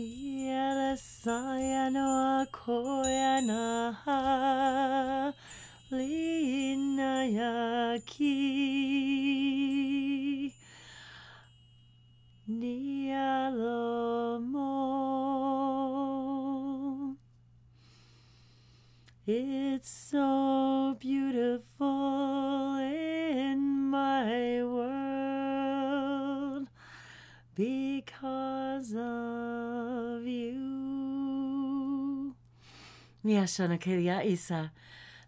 Yala sayano koyana ha linayaki nialomo. It's so beautiful in my world because of you. Niashana kelia isa.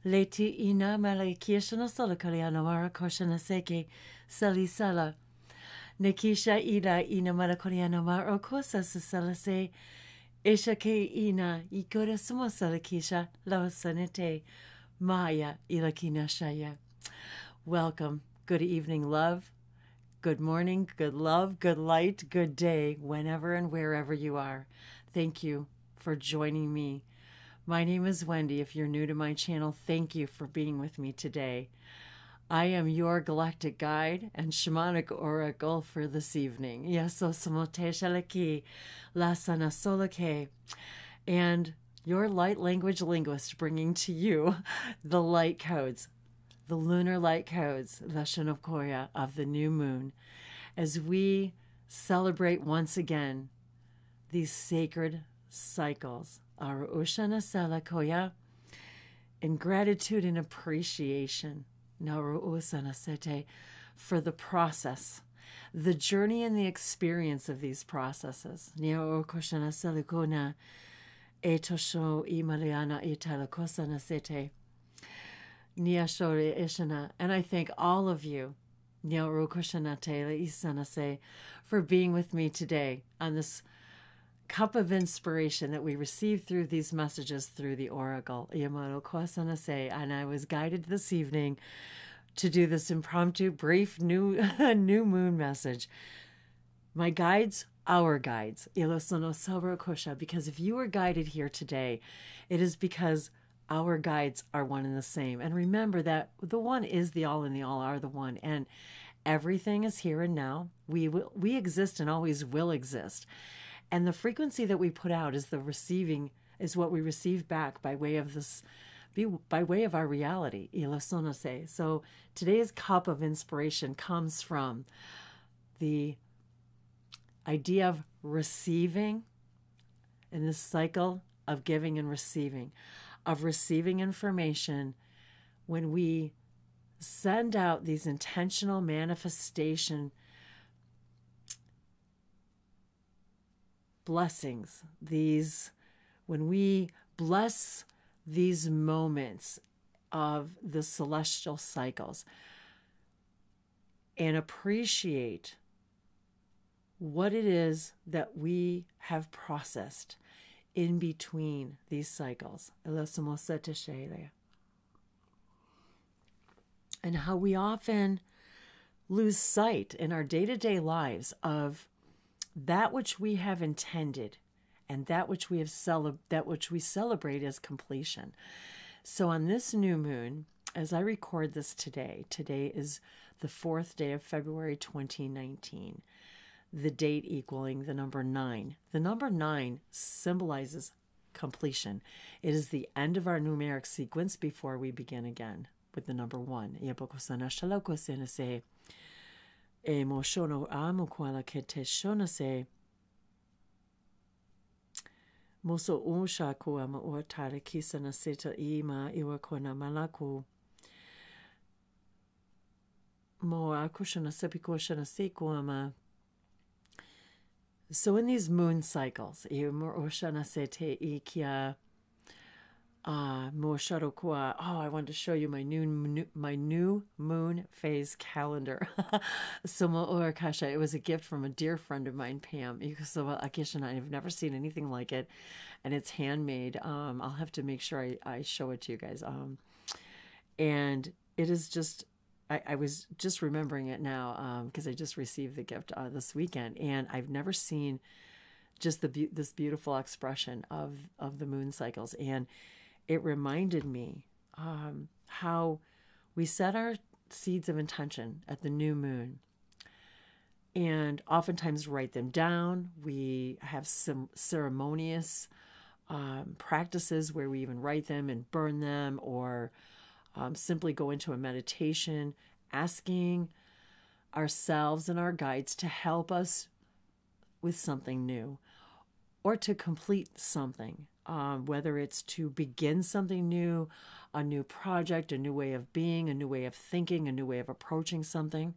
Leti ina malakishana solakaliana marakoshana seke salisala. Nekisha ila ina malakoriana marakosa sasalase. Isha ke ina ikora sumosalakisha lawasanete maya ilakina shaya. Welcome. Good evening, love. Good morning, good love, good light, good day, whenever and wherever you are. Thank you for joining me. My name is Wendy. If you're new to my channel, thank you for being with me today. I am your galactic guide and shamanic oracle for this evening. Yaso samote shalaki lasana solake. And your light language linguist bringing to you the light codes, the lunar light codes, Vashanopkoya of the new moon, as we celebrate once again these sacred cycles, our Ushana Salakoya, in gratitude and appreciation, Nauru Usana Sete, for the process, the journey and the experience of these processes. Niao Koshana Salikona, Etosho Imaliana Italakosana Sete. And I thank all of you for being with me today on this cup of inspiration that we receive through these messages through the oracle. And I was guided this evening to do this impromptu, brief new moon message. My guides, our guides, because if you were guided here today, it is because our guides are one and the same. And remember that the one is the all and the all are the one. And everything is here and now. We exist and always will exist. And the frequency that we put out is is what we receive back by way of this, by way of our reality. So today's cup of inspiration comes from the idea of receiving in this cycle of giving and receiving, of receiving information when we send out these intentional manifestation blessings, when we bless these moments of the celestial cycles and appreciate what it is that we have processed in between these cycles, and how we often lose sight in our day-to-day lives of that which we have intended and that which we celebrate as completion. So on this new moon, as I record this today is the 4th day of February 2019. The date equaling the number 9. The number 9 symbolizes completion. It is the end of our numeric sequence before we begin again with the number 1. Moso unsha kuama uatara kisana seta ima iwakona malaku. Moa kushana sepikoshana sekuama. So in these moon cycles, oh, I wanted to show you my new moon phase calendar. It was a gift from a dear friend of mine, Pam. I've never seen anything like it, and it's handmade. I'll have to make sure I show it to you guys. And it is just, I was just remembering it now because I just received the gift this weekend, and I've never seen just this beautiful expression of the moon cycles. And it reminded me how we set our seeds of intention at the new moon and oftentimes write them down. We have some ceremonious practices where we even write them and burn them, or simply go into a meditation, asking ourselves and our guides to help us with something new or to complete something, whether it's to begin something new, a new project, a new way of being, a new way of thinking, a new way of approaching something.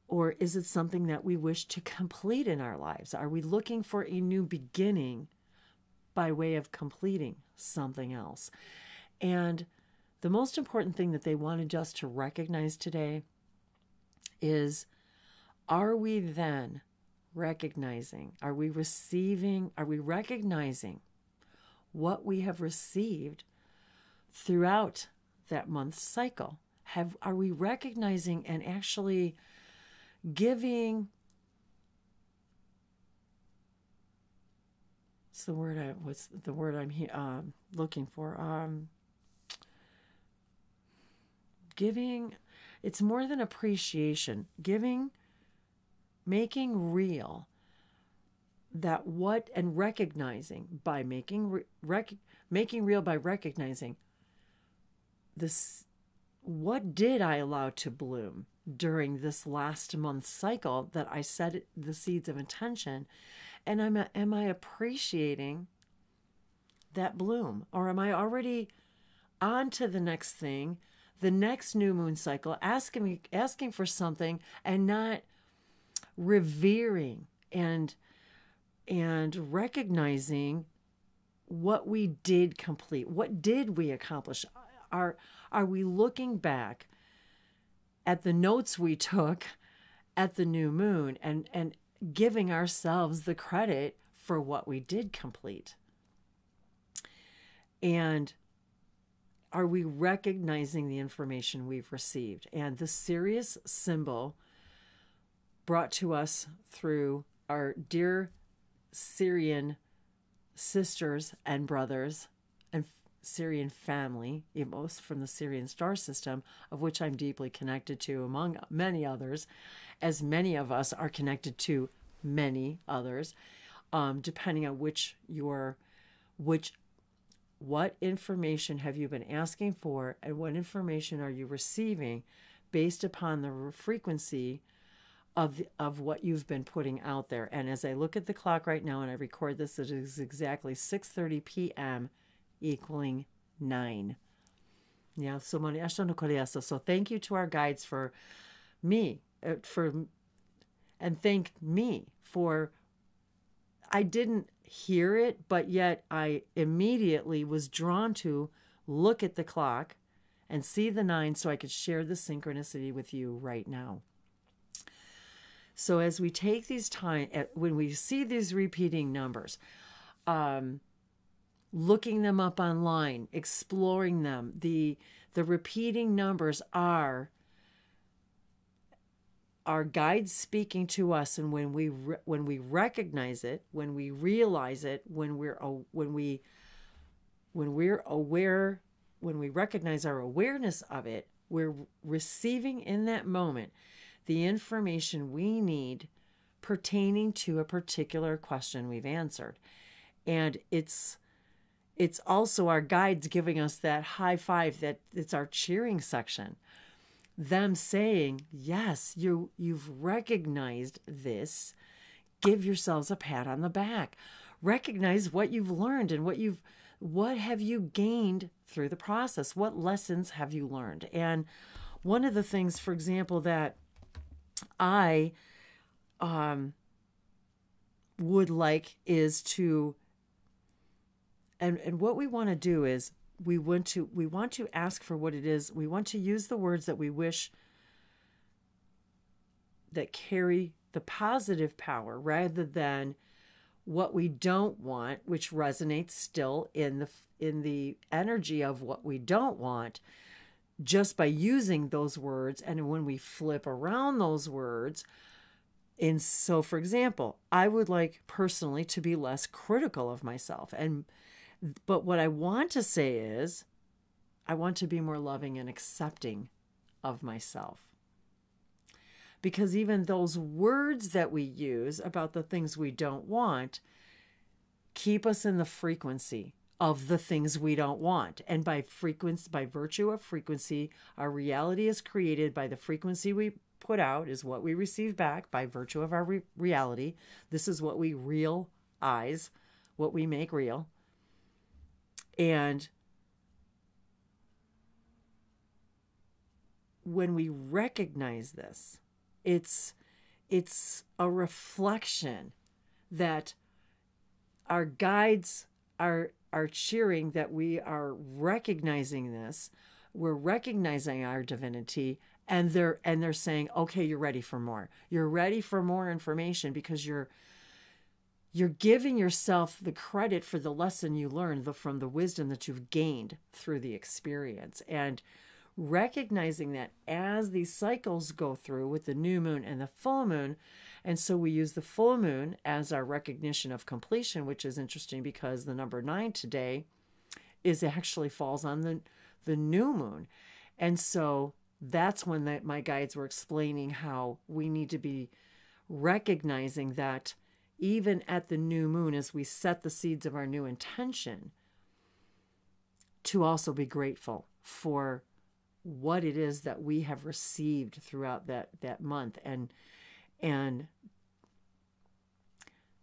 Or is it something that we wish to complete in our lives? Are we looking for a new beginning by way of completing something else? And the most important thing that they wanted us to recognize today is, are we then recognizing, are we recognizing what we have received throughout that month's cycle? Are we recognizing and actually giving, what's the word I'm looking for? Giving, it's more than appreciation. Giving, making real that what, and recognizing by making real by recognizing this, what did I allow to bloom during this last month's cycle that I set the seeds of intention, and am I appreciating that bloom, or am I already on to the next thing, the next new moon cycle, asking for something and not revering and recognizing what we did complete, what did we accomplish? Are we looking back at the notes we took at the new moon and giving ourselves the credit for what we did complete? And are we recognizing the information we've received? And the Sirius symbol brought to us through our dear Syrian sisters and brothers and Syrian family, most from the Syrian star system, of which I'm deeply connected to, among many others, as many of us are connected to many others, depending on what information have you been asking for, and what information are you receiving based upon the frequency of what you've been putting out there. And as I look at the clock right now and I record this, it is exactly 6:30 p.m. equaling 9. Yeah, so thank you to our guides for me, and thank me for, I didn't hear it, but yet I immediately was drawn to look at the clock and see the 9 so I could share the synchronicity with you right now. So as we take these time, when we see these repeating numbers, looking them up online, exploring them, the repeating numbers are our guides speaking to us. And when we recognize it, when we realize it, when we recognize our awareness of it, we're receiving in that moment the information we need pertaining to a particular question we've answered. And it's also our guides giving us that high five, that it's our cheering section. Them saying, yes, you've recognized this. Give yourselves a pat on the back. Recognize what you've learned and what have you gained through the process? What lessons have you learned? And one of the things, for example, that I would like is to, and what we want to do is we want to ask for what it is. We want to use the words that we wish that carry the positive power, rather than what we don't want, which resonates still in the energy of what we don't want, just by using those words. And when we flip around those words, so for example, I would like personally to be less critical of myself. But what I want to say is, I want to be more loving and accepting of myself. because even those words that we use about the things we don't want keep us in the frequency of the things we don't want. And by virtue of frequency, our reality is created by the frequency we put out, is what we receive back by virtue of our reality. This is what we realize, what we make real. And when we recognize this, it's a reflection that our guides are cheering, that we are recognizing this. We're recognizing our divinity, and they're saying, okay, you're ready for more. You're ready for more information, because you're giving yourself the credit for the lesson you learned, from the wisdom that you've gained through the experience. And recognizing that as these cycles go through with the new moon and the full moon, and so we use the full moon as our recognition of completion, which is interesting because the number 9 today actually falls on the new moon. And so that's when my guides were explaining how we need to be recognizing that even at the new moon, as we set the seeds of our new intention, to also be grateful for what it is that we have received throughout that month. And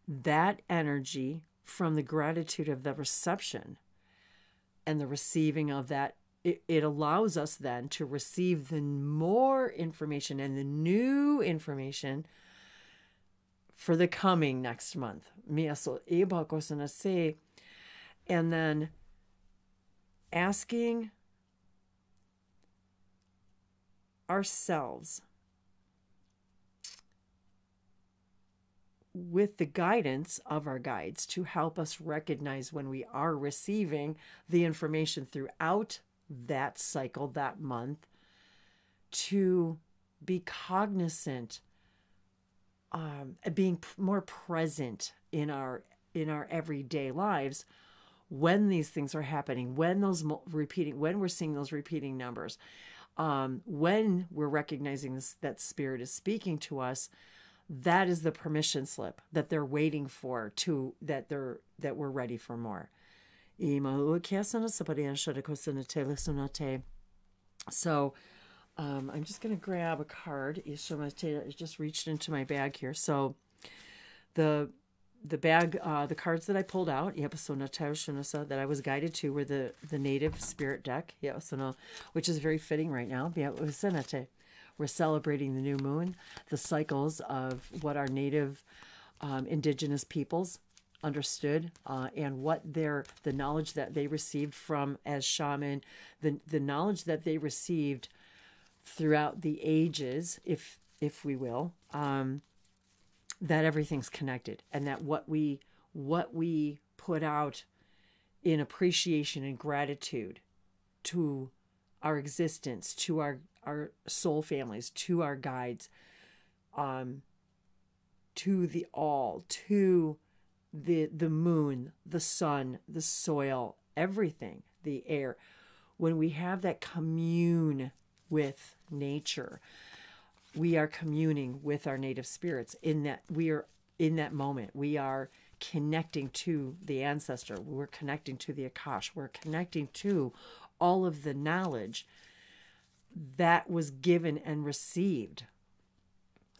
that energy from the gratitude of the reception and the receiving of that, it allows us then to receive the more information and the new information for the coming next month. And then asking ourselves, with the guidance of our guides, to help us recognize when we are receiving the information throughout that cycle, that month, to be cognizant, being more present in our everyday lives when these things are happening, when when we're seeing those repeating numbers, when we're recognizing that spirit is speaking to us. That is the permission slip that they're waiting for, that we're ready for more. So I'm just going to grab a card. I just reached into my bag here. So the bag, the cards that I pulled out, that I was guided to, were the native spirit deck, which is very fitting right now. We're celebrating the new moon, the cycles of what our native indigenous peoples understood, and what the knowledge that they received from as shaman, the knowledge that they received throughout the ages, if we will, that everything's connected, and that what we put out in appreciation and gratitude to our existence, to our soul families, to our guides, to the all, to the moon, the sun, the soil, everything, the air. When we have that commune with nature, we are communing with our native spirits. In that moment, we are connecting to the ancestor. We're connecting to the Akash. We're connecting to all of the knowledge that was given and received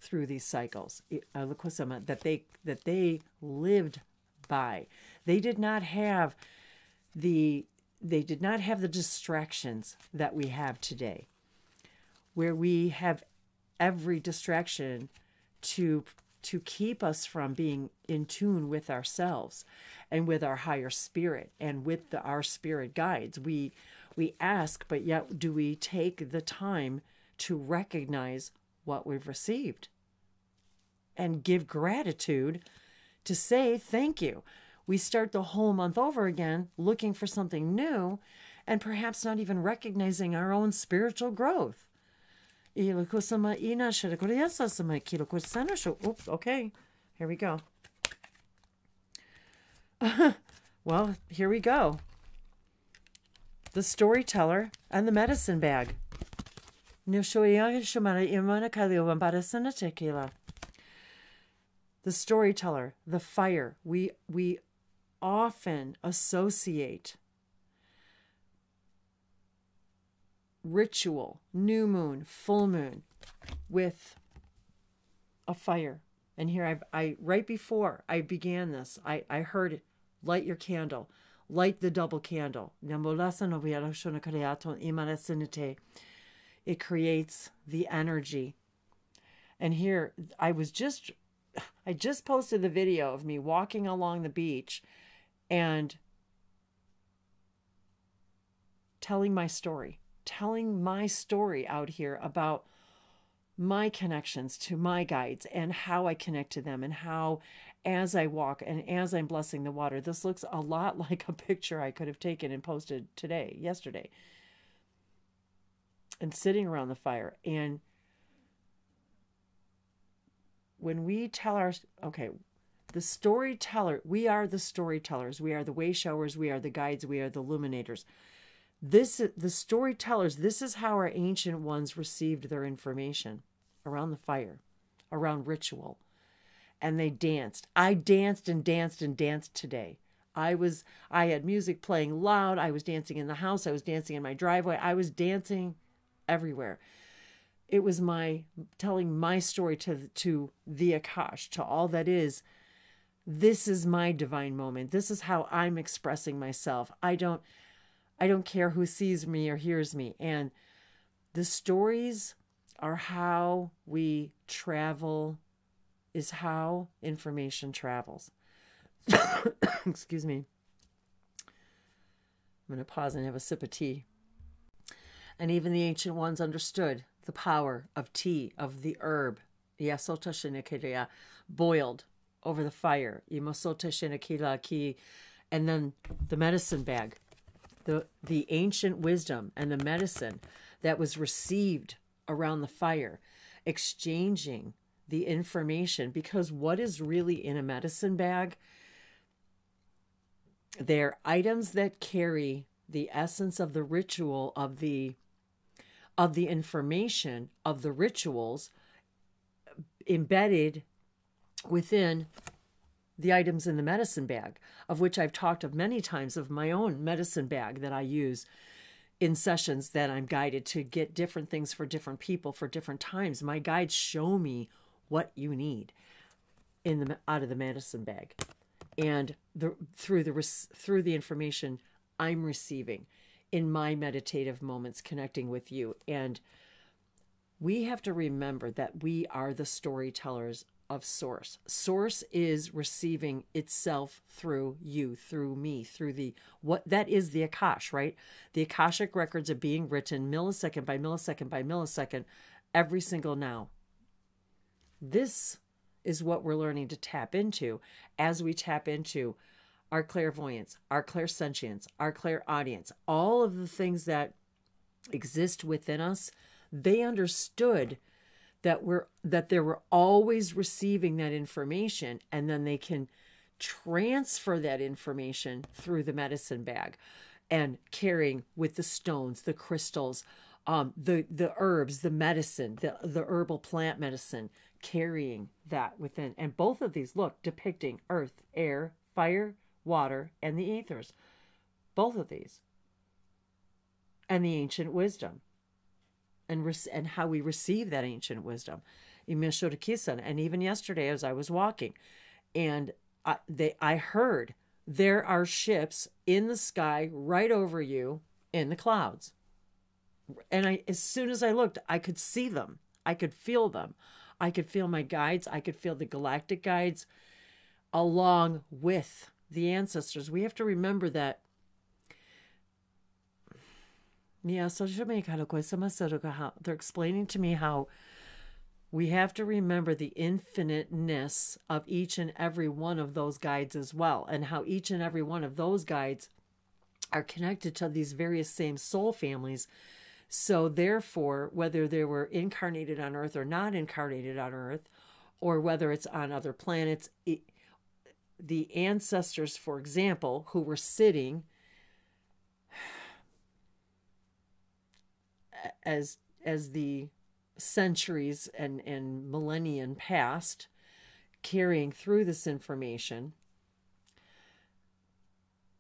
through these cycles, that they lived by. They did not have the distractions that we have today, where we have every distraction to keep us from being in tune with ourselves and with our higher spirit and with our spirit guides. We ask, but yet do we take the time to recognize what we've received and give gratitude, to say thank you? We start the whole month over again looking for something new, and perhaps not even recognizing our own spiritual growth. Oops, okay, here we go. Well, here we go. The storyteller and the medicine bag. The storyteller, the fire. We often associate ritual, new moon, full moon, with a fire. And here I right before I began this, I heard it. Light your candle. Light the double candle. It creates the energy. And here I just posted the video of me walking along the beach and telling my story out here about my connections to my guides and how I connect to them, and how as I walk and as I'm blessing the water. This looks a lot like a picture I could have taken and posted yesterday, and sitting around the fire. And when we tell the storyteller, we are the storytellers, we are the way showers, we are the guides, we are the illuminators. The storytellers, this is how our ancient ones received their information, around the fire, around ritual. And they danced. I danced and danced and danced today. I had music playing loud. I was dancing in the house. I was dancing in my driveway. I was dancing everywhere. It was telling my story to the Akash, to all that is. This is my divine moment. This is how I'm expressing myself. I don't care who sees me or hears me. And the stories are how we travel, is how information travels. Excuse me. I'm going to pause and have a sip of tea. And even the ancient ones understood the power of tea, of the herb, boiled over the fire, and then the medicine bag. The ancient wisdom and the medicine that was received around the fire, exchanging the information. Because what is really in a medicine bag? They're items that carry the essence of the ritual, of the information of the rituals embedded within the items in the medicine bag, of which I've talked of many times, of my own medicine bag that I use in sessions that I'm guided to get different things for different people for different times. My guides show me what you need out of the medicine bag, and through the information I'm receiving in my meditative moments connecting with you. And we have to remember that we are the storytellers of Source. Source is receiving itself through you, through me, through that is the Akash, right? The Akashic records are being written millisecond by millisecond by millisecond, every single now. This is what we're learning to tap into as we tap into our clairvoyance, our clairsentience, our clairaudience, all of the things that exist within us. They understood that they were always receiving that information, and then they can transfer that information through the medicine bag and carrying with the stones, the crystals, the herbs, the medicine, the herbal plant medicine, carrying that within. And both of these, look, depicting earth, air, fire, water, and the ethers. Both of these. And the ancient wisdom. And how we receive that ancient wisdom. And even yesterday as I was walking, and I heard, there are ships in the sky right over you in the clouds. And as soon as I looked, I could see them. I could feel them. I could feel my guides. I could feel the galactic guides along with the ancestors. We have to remember that. They're explaining to me how we have to remember the infiniteness of each and every one of those guides as well, and how each and every one of those guides are connected to these various same soul families. So therefore, whether they were incarnated on Earth or not incarnated on Earth, or whether it's on other planets, the ancestors, for example, who were sitting the centuries and millennia passed, carrying through this information,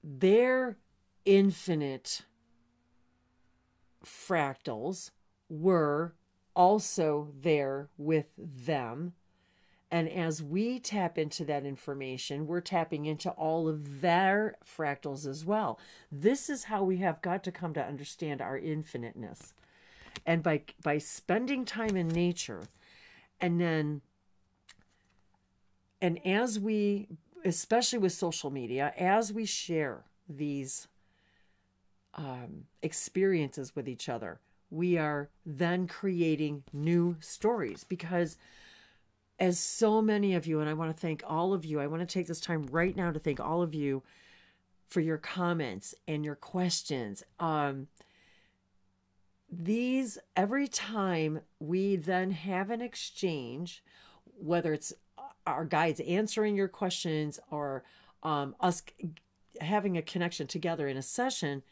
their infinite fractals were also there with them. And as we tap into that information, we're tapping into all of their fractals as well. This is how we have got to come to understand our infiniteness. And by spending time in nature, and as we, especially with social media, as we share these experiences with each other, we are then creating new stories. Because as so many of you, and I want to thank all of you, I want to take this time right now to thank all of you for your comments and your questions. These, every time we then have an exchange, whether it's our guides answering your questions or us having a connection together in a session,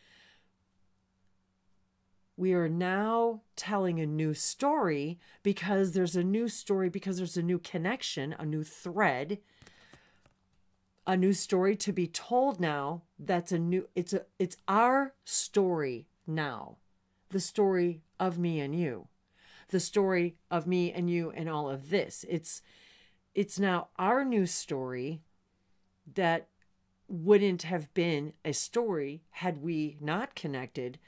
we are now telling a new story, because there's a new story, because there's a new connection, a new thread, a new story to be told now. That's a new, it's our story now. The story of me and you. The story of me and you and all of this. It's now our new story that wouldn't have been a story had we not connected.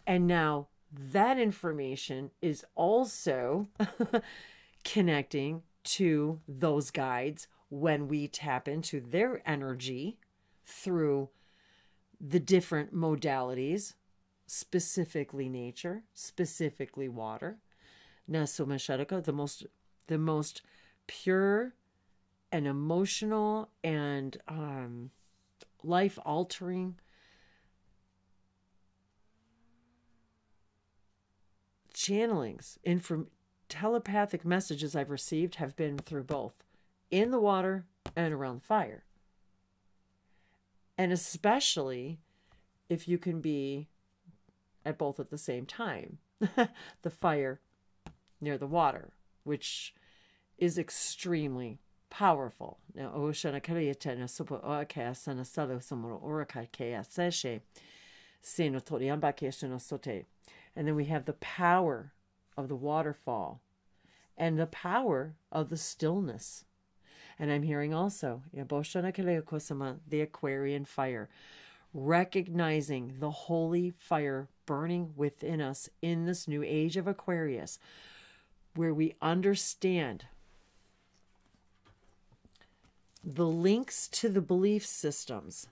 And now that information is also connecting to those guides when we tap into their energy through the different modalities, specifically nature, specifically water. The most pure and emotional and life-altering channelings, telepathic messages I've received have been through both in the water and around the fire. And especially if you can be at both at the same time. The fire near the water, which is extremely powerful. Now, and then we have the power of the waterfall and the power of the stillness. And I'm hearing also the Aquarian fire, recognizing the holy fire burning within us in this new age of Aquarius, where we understand the links to the belief systems.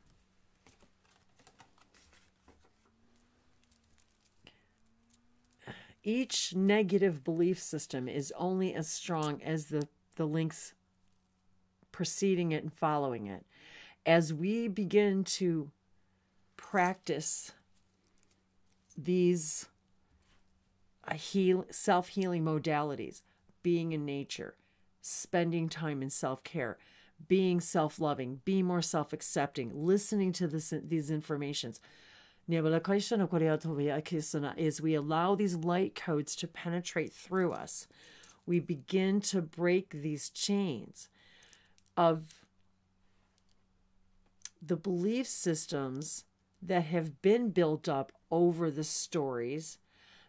Each negative belief system is only as strong as the links preceding it and following it. As we begin to practice these self-healing modalities, being in nature, spending time in self-care, being self-loving, being more self-accepting, listening to these informations, is we allow these light codes to penetrate through us. We begin to break these chains of the belief systems that have been built up over the stories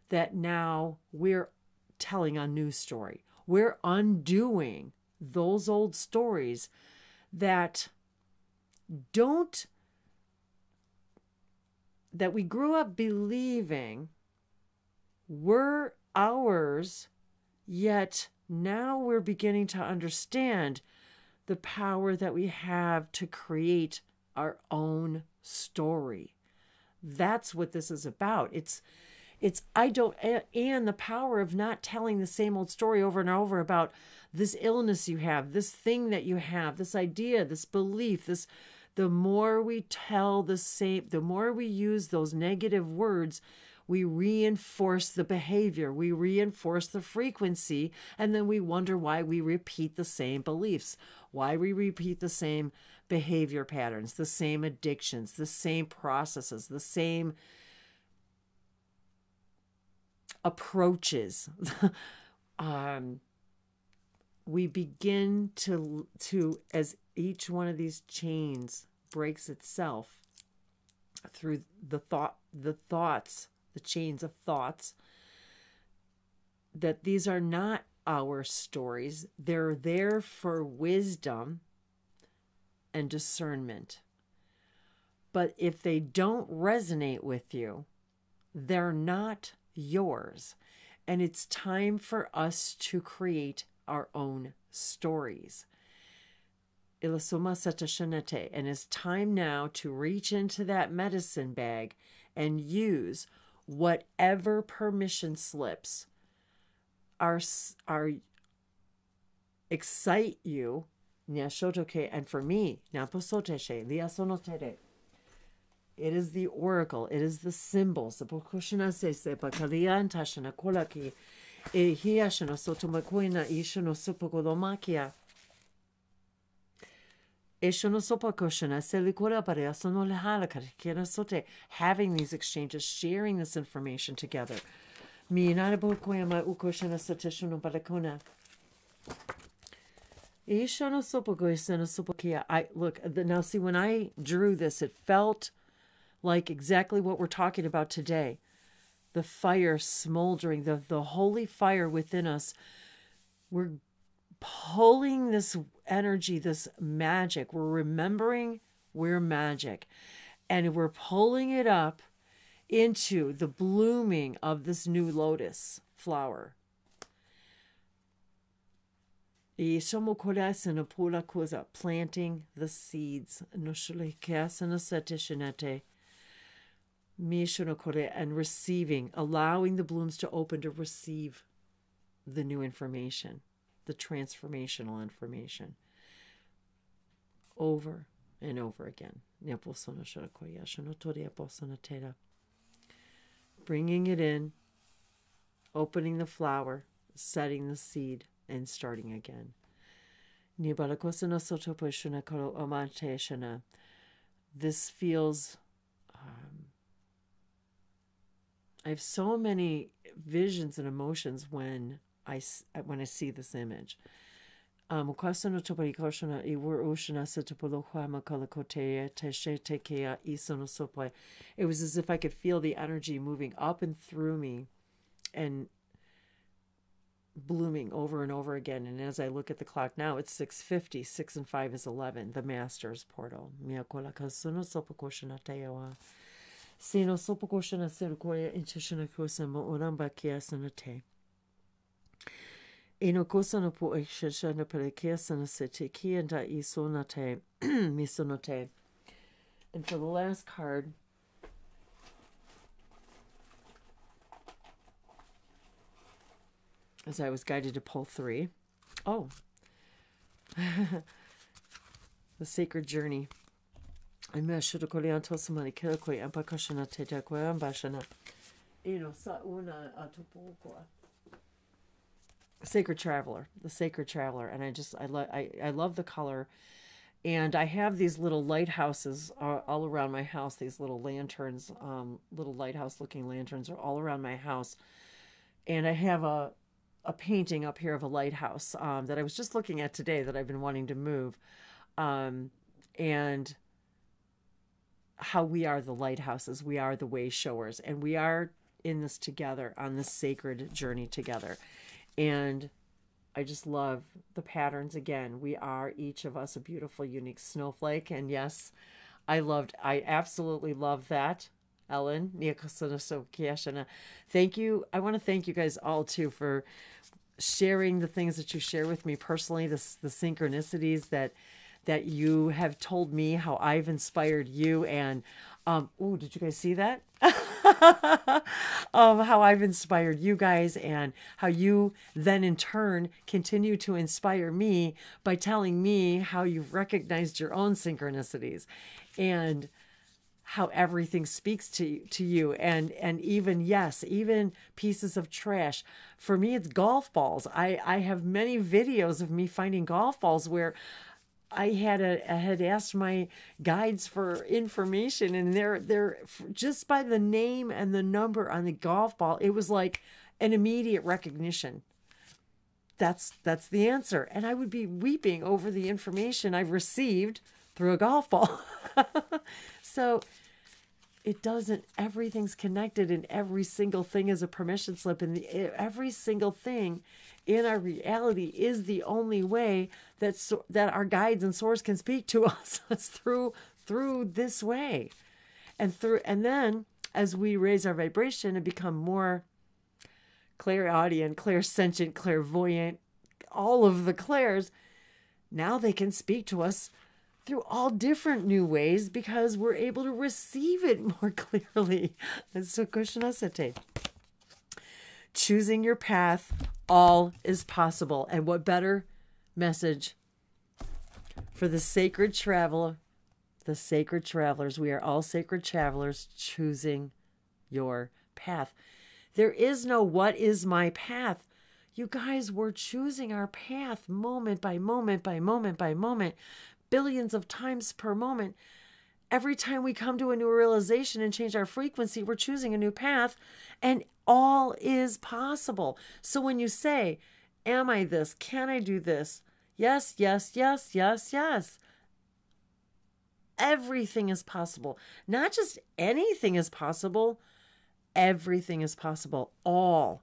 that now we're telling a new story. We're undoing those old stories that we grew up believing were ours, yet now we're beginning to understand the power that we have to create our own story. That's what this is about. And the power of not telling the same old story over and over about this illness you have, this thing that you have, this idea, this belief, the more we tell the same, the more we use those negative words, we reinforce the behavior, we reinforce the frequency, and then we wonder why we repeat the same beliefs, why we repeat the same behavior patterns, the same addictions, the same processes, the same approaches. We begin to, as each one of these chains breaks itself through the chains of thoughts, that these are not our stories. They're there for wisdom and discernment. But if they don't resonate with you, they're not yours. And it's time for us to create our own stories. And it's time now to reach into that medicine bag and use whatever permission slips are excite you. And for me, it is the oracle, it is the symbols. Having these exchanges, sharing this information together. Now see, when I drew this, it felt like exactly what we're talking about today. The fire smoldering, the holy fire within us. We're pulling this energy, this magic. We're remembering we're magic. And we're pulling it up into the blooming of this new lotus flower. Planting the seeds. And receiving, allowing the blooms to open to receive the new information, the transformational information, over and over again. Bringing it in, opening the flower, setting the seed, and starting again. This feels... I have so many visions and emotions when I see this image. It was as if I could feel the energy moving up and through me and blooming over and over again. And as I look at the clock now, it's 6:50. 6 and 5 is 11. The Master's portal. Sino sopokoshana serukoya inchashana kosamo oramba kiasanate. Ino kosana po ekshashana perekiasana sete kianda isonate misonote. And for the last card, as I was guided to pull 3. Oh, the sacred journey. Sacred Traveler, the Sacred Traveler. And I love the color. And I have these little lighthouses all around my house. These little lanterns, little lighthouse looking lanterns are all around my house. And I have a painting up here of a lighthouse that I was just looking at today that I've been wanting to move. And how we are the lighthouses, we are the way showers, and we are in this together, on this sacred journey together. And I just love the patterns. Again, we are each of us a beautiful, unique snowflake. And yes, I absolutely love that. Ellen, thank you. I want to thank you guys all too for sharing the things that you share with me personally, the synchronicities that you have told me, how I've inspired you. And did you guys see that? How I've inspired you guys, and how you then in turn continue to inspire me by telling me how you've recognized your own synchronicities, and how everything speaks to you. And even pieces of trash. For me, it's golf balls. I have many videos of me finding golf balls where I had asked my guides for information, and they're just by the name and the number on the golf ball, it was like an immediate recognition. That's the answer. And I would be weeping over the information I've received through a golf ball. So it doesn't, everything's connected, and every single thing is a permission slip. And every single thing in our reality is the only way that our guides and source can speak to us through this way. And then as we raise our vibration and become more clairaudient, clairsentient, clairvoyant, all of the clairs, now they can speak to us through all different new ways because we're able to receive it more clearly. So Kushanasate. Choosing your path, all is possible. And what better message for the sacred traveler, the sacred travelers. We are all sacred travelers choosing your path. There is no what is my path. You guys, we're choosing our path moment by moment by moment by moment, billions of times per moment. Every time we come to a new realization and change our frequency, we're choosing a new path, and all is possible. So when you say, am I this? Can I do this? Yes, yes, yes, yes, yes. Everything is possible. Not just anything is possible. Everything is possible. All.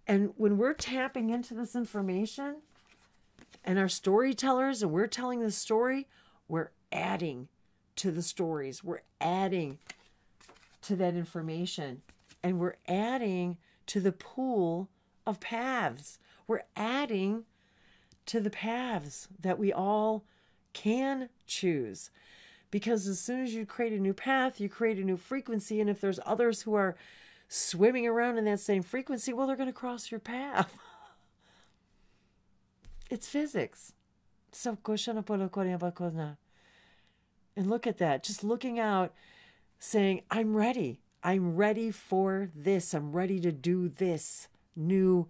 And when we're tapping into this information and our storytellers and we're telling the story, we're adding to the stories. We're adding to that information. And we're adding to the pool of paths. We're adding to the paths that we all can choose. Because as soon as you create a new path, you create a new frequency. And if there's others who are swimming around in that same frequency, well, they're going to cross your path. It's physics. So, and look at that. Just looking out, saying, I'm ready. I'm ready for this. I'm ready to do this new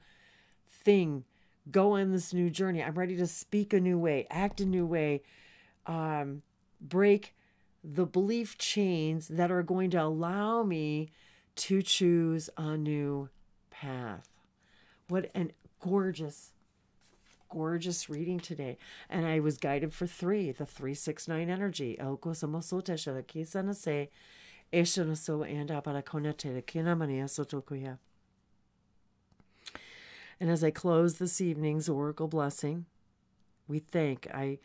thing. Go on this new journey. I'm ready to speak a new way, act a new way, break the belief chains that are going to allow me to choose a new path. What an gorgeous, gorgeous reading today. And I was guided for 3, the 369 energy. And as I close this evening's Oracle Blessing, we thank, I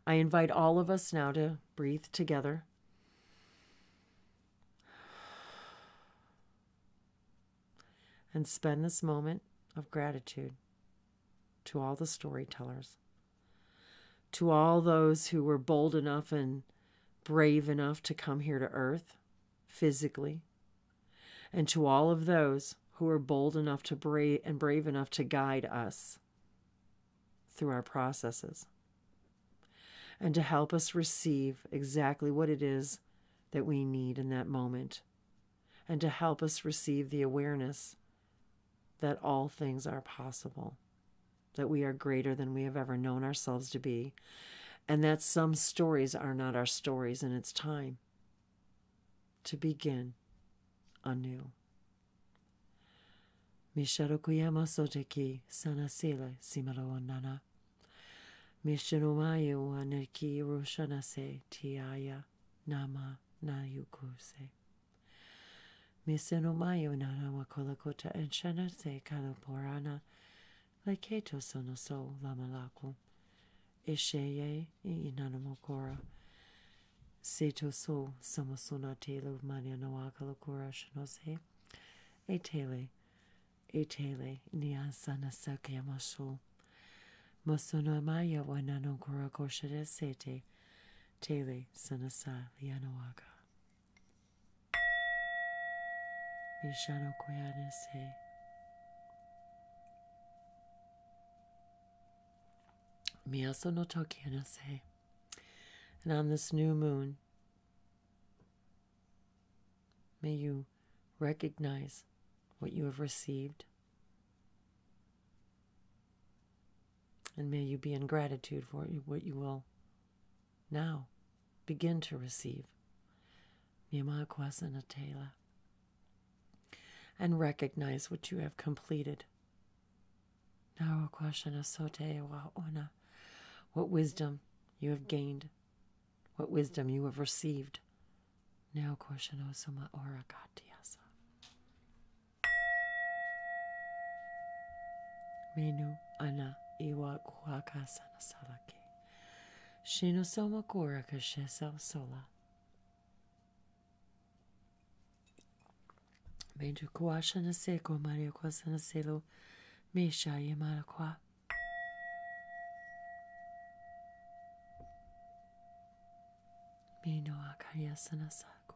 invite all of us now to breathe together. And spend this moment of gratitude to all the storytellers, to all those who were bold enough and brave enough to come here to Earth physically, and to all of those who are bold enough to brave enough to guide us through our processes and to help us receive exactly what it is that we need in that moment, and to help us receive the awareness that all things are possible, that we are greater than we have ever known ourselves to be, and that some stories are not our stories, and it's time to begin anew. Misharokuyama soteki sanasile simaloanana. Mishinumayu aneki roshanase tiaya nama nayukuse. Misenomayo nana wakolakota and shanase kalaporana laketo sonoso lamalaku. Isheye inanamokora. Seto so samosona telu mania noakalakura shanose. Etele niasana sakyamasho. Mosonomaya wanano kora koshade sete. Tele sanasa lianawaka. Mishano koyanese. Miyaso no tokianase. And on this new moon, may you recognize what you have received. And may you be in gratitude for what you will now begin to receive. and recognize what you have completed. What wisdom you have gained, what wisdom you have received. Menu ana iwa kuaka sana salake. Shino soma kura kashesa sola. Meju kuasha na seko maria kwasa na selo. Mesha yemara kwa. Mino akaya sana sakwa.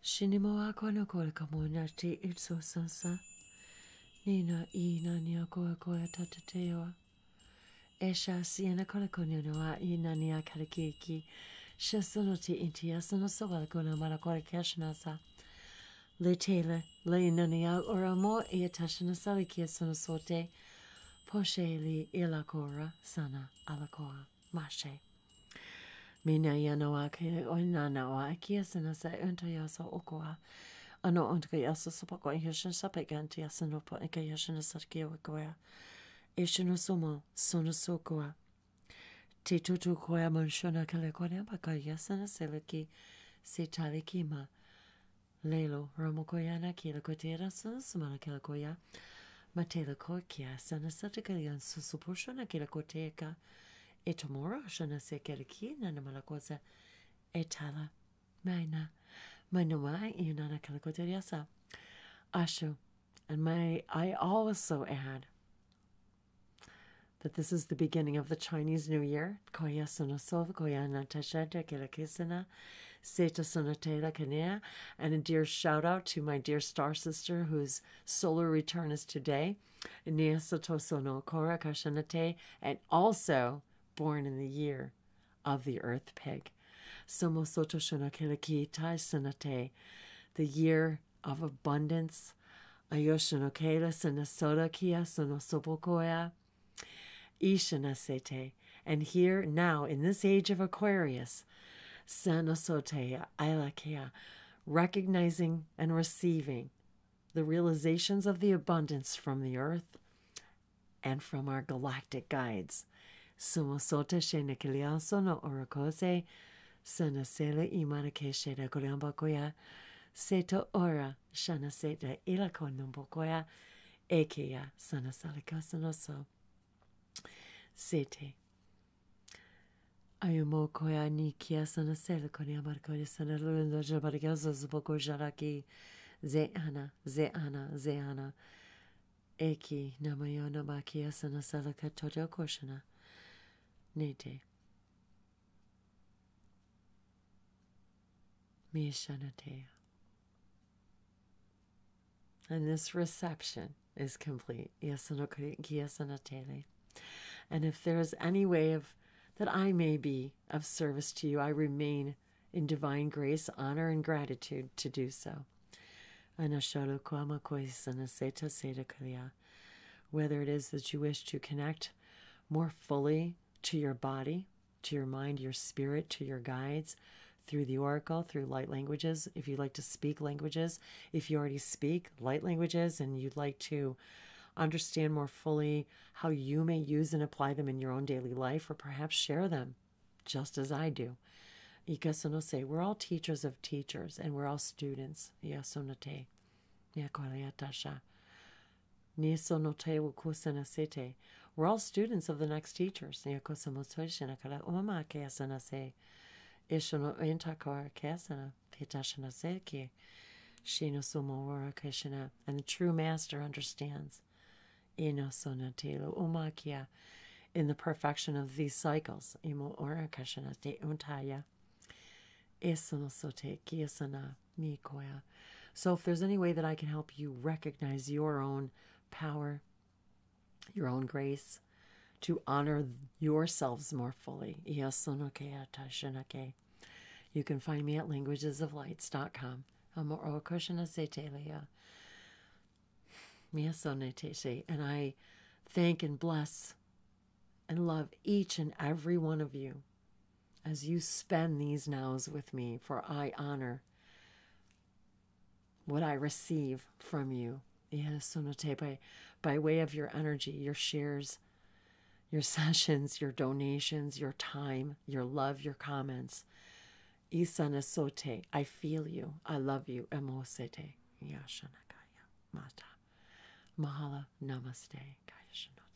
Shinimo akwa no kore kamona te itso sansa. Nina ina ni akoa koa tatateoa. Esha siena kolakonia noa ina ni akalikiki. Shasono inti asono soba kona marakora kashnasa. Le tele, le inania ora mo iatashana saliki sono sote. Poshe li ilakora sana alakoa. Mashe. Mina yanoa ke oinana wa akia sana sa untoyasa okoa. Ano ontka yasa sapako ihashan sapeganti asano po eka yashan satkia wakoya. Eshino somo sono sokoa. Te tutu koya monshona kale koya baka yasana seleki se talikima. Lelo ramokoyana kila kotera sana samana kila koya. Matela kokia sana satakalian susupushona kila koteka. Etomora shana se keleki nana malakosa. Etala. Maina. Manuma inana kalikoteriasa. Asho. And I also add that this is the beginning of the Chinese New Year. Koya sonosov, koya natashata kelakisana, seta sonatela kanea, and a dear shout out to my dear star sister whose solar return is today, Nia Sotosono Kora Kashanate, and also born in the year of the Earth Pig. Somosoto Shonokelaki Tai Sanate, the year of abundance. Ayoshinokela Sanasoda Kia Sonosobokoya. Ishanasete. And here now in this age of Aquarius, Sanasotea Ilakea, recognizing and receiving the realizations of the abundance from the earth and from our galactic guides. Sumosota Shenikilian Sono Orokose. Sana sela imana keshe da kolamba koya seto ora shana seta ila konumbo koya ekeya sana salika sanoso sete ayumo koya ni kia sana sela konya markoya sana lundo jabargazo zboko jaraki zeana eki namayona makia sana salika toto koshana nete. And this reception is complete. And if there is any way that I may be of service to you, I remain in divine grace, honor, and gratitude to do so. Whether it is that you wish to connect more fully to your body, to your mind, your spirit, to your guides, through the oracle, through light languages, if you'd like to speak languages, if you already speak light languages and you'd like to understand more fully how you may use and apply them in your own daily life, or perhaps share them, just as I do. Ikasonose, we're all teachers of teachers, and we're all students. Iasonote, Yakoleatasha. Nisonote wukusanasete. We're all students of the next teachers. Yakosamotoshinakala umake asanase. Ishono intakora kasana pitashana seki shino sumowara kashana, and the true master understands inosonatelo umakia in the perfection of these cycles imo ora kashana te untaya isonosote kiasana mikoya. So if there's any way that I can help you recognize your own power, your own grace, to honor yourselves more fully. You can find me at languagesoflights.com. And I thank and bless and love each and every one of you as you spend these nows with me, for I honor what I receive from you. By way of your energy, your shares, your sessions, your donations, your time, your love, your comments. Isanasote, I feel you. I love you. Emosete. Yashanakaya. Mata. Mahala. Namaste. Kayashana.